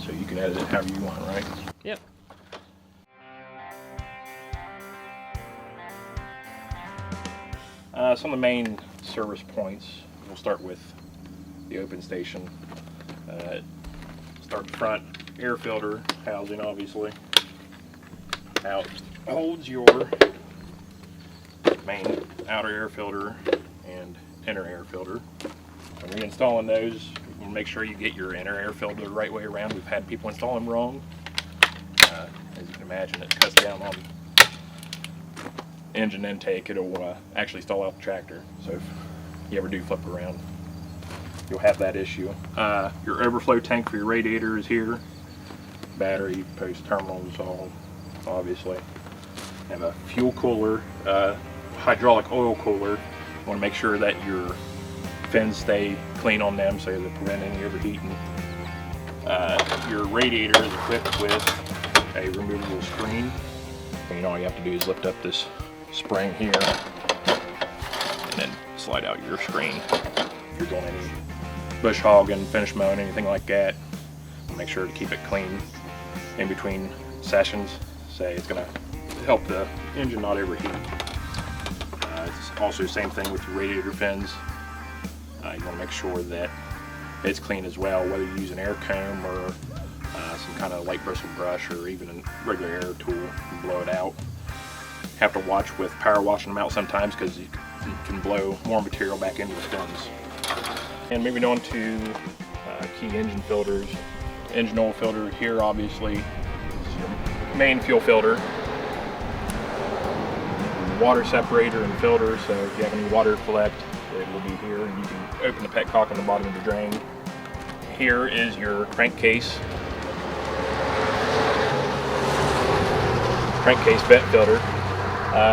so you can edit it however you want, right? Yep. Some of the main service points, we'll start with the open station. Start front, air filter housing, obviously. Out holds your main outer air filter and inner air filter. When reinstalling those, you want to make sure you get your inner air filter the right way around. We've had people install them wrong. As you can imagine, it cuts down on engine intake. It'll actually stall out the tractor. So if you ever do flip around, you'll have that issue. Your overflow tank for your radiator is here. Battery, post terminals, all obviously. And a fuel cooler, hydraulic oil cooler. You want to make sure that your fins stay clean on them so they prevent any overheating. Your radiator is equipped with a removable screen. And all you have to do is lift up this spring here and then slide out your screen. If you're doing any bush hogging, finish mowing, anything like that, make sure to keep it clean in between sessions. Say it's going to help the engine not overheat. It's also the same thing with your radiator fins. You want to make sure that it's clean as well, whether you use an air comb or some kind of light bristle brush or even a regular air tool to blow it out. Have to watch with power washing them out sometimes because you can blow more material back into the fins. And moving on to key engine filters. Engine oil filter here, obviously, is your main fuel filter. Water separator and filter, so if you have any water collect, it will be here. You can open the petcock on the bottom of the drain. Here is your crankcase vent filter.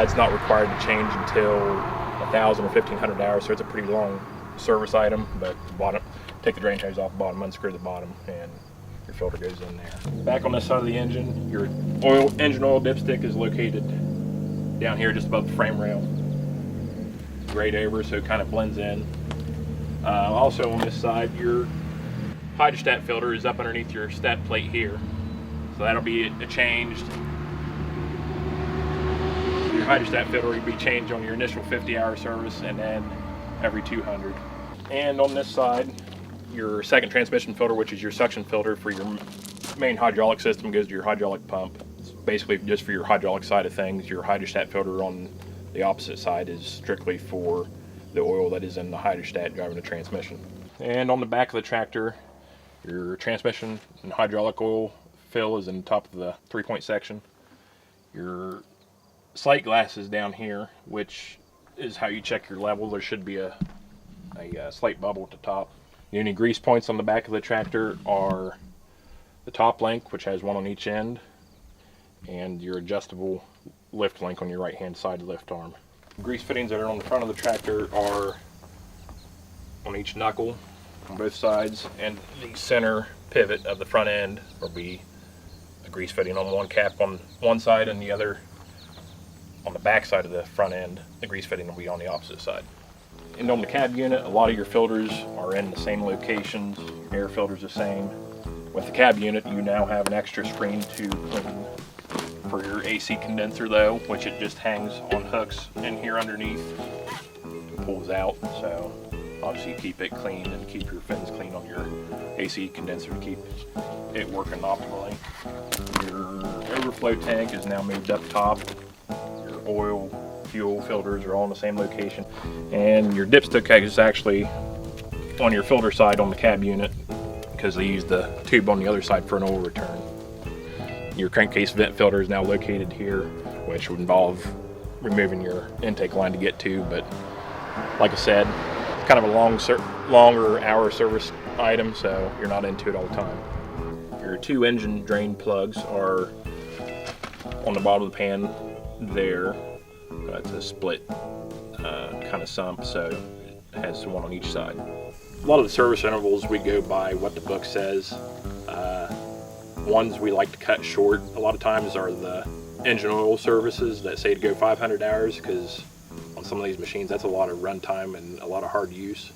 It's not required to change until 1,000 or 1,500 hours, so it's a pretty long service item. But the bottom, take the drain hose off the bottom, unscrew the bottom, and your filter goes in there. Back on this side of the engine, your engine oil dipstick is located down here just above the frame rail. Grade over, so it kind of blends in. Also on this side, your hydrostat filter is up underneath your stat plate here, so that'll be changed. Your hydrostat filter will be changed on your initial 50-hour service and then every 200. And on this side, your second transmission filter, which is your suction filter for your main hydraulic system, goes to your hydraulic pump. It's basically just for your hydraulic side of things. Your hydrostat filter on the opposite side is strictly for the oil that is in the hydrostat driving the transmission. And on the back of the tractor, your transmission and hydraulic oil fill is in the top of the 3-point section. Your sight glass is down here, which is how you check your level. There should be a slight bubble at the top. The only grease points on the back of the tractor are the top link, which has one on each end, and your adjustable lift link on your right hand side lift arm. Grease fittings that are on the front of the tractor are on each knuckle on both sides, and the center pivot of the front end will be a grease fitting on one cap on one side, and the other on the back side of the front end, the grease fitting will be on the opposite side. And on the cab unit, a lot of your filters are in the same locations. Your air filter's the same. With the cab unit, you now have an extra screen to clean for your AC condenser though, which it just hangs on hooks in here underneath. It pulls out, so obviously keep it clean and keep your fins clean on your AC condenser to keep it working optimally. Your overflow tank is now moved up top. Your oil, fuel filters are all in the same location. And your dipstick is actually on your filter side on the cab unit because they use the tube on the other side for an oil return. Your crankcase vent filter is now located here, which would involve removing your intake line to get to, but like I said, it's kind of a longer hour service item, so you're not into it all the time. Your two engine drain plugs are on the bottom of the pan there. It's a split kind of sump, so it has one on each side. A lot of the service intervals we go by what the book says. Ones we like to cut short a lot of times are the engine oil services that say to go 500 hours, because on some of these machines that's a lot of runtime and a lot of hard use.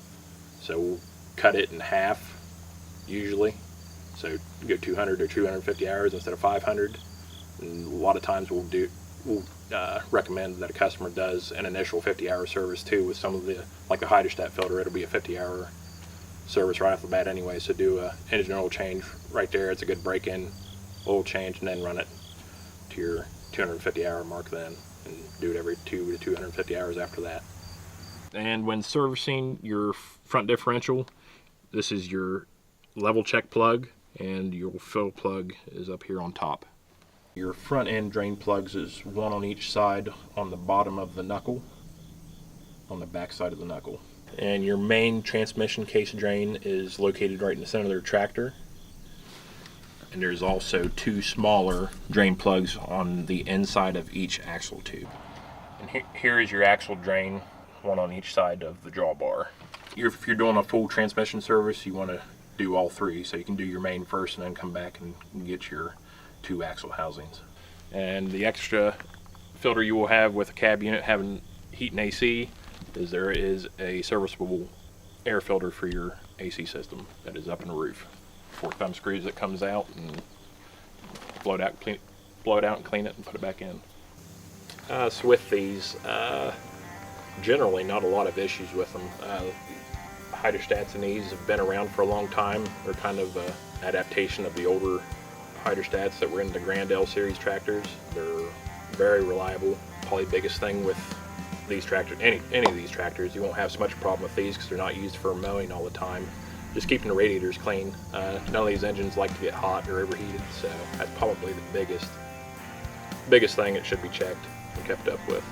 So we'll cut it in half usually, So go 200 or 250 hours instead of 500. And a lot of times we'll recommend that a customer does an initial 50-hour service too with some of the, like the hydrostat filter, it'll be a 50-hour service right off the bat anyway. So do a engine oil change right there. It's a good break-in oil change, and then run it to your 250-hour mark then, and do it every 2 to 250 hours after that. And when servicing your front differential, this is your level check plug, and your fill plug is up here on top. Your front end drain plugs is one on each side on the bottom of the knuckle, on the back side of the knuckle. And your main transmission case drain is located right in the center of the tractor. And there's also 2 smaller drain plugs on the inside of each axle tube. And here is your axle drain, one on each side of the drawbar. If you're doing a full transmission service, you want to do all 3, so you can do your main first and then come back and get your 2 axle housings. And the extra filter you will have with a cab unit having heat and AC is there is a serviceable air filter for your AC system that is up in the roof. 4 thumb screws that comes out, and blow it out and clean it and put it back in. So with these, generally not a lot of issues with them. Hydrostats in these have been around for a long time. They're kind of an adaptation of the older hydrostats that were in the Grand L series tractors. They're very reliable. Probably the biggest thing with these tractors, any of these tractors, you won't have so much problem with these because they're not used for mowing all the time. Just keeping the radiators clean. None of these engines like to get hot or overheated, so that's probably the biggest thing that should be checked and kept up with.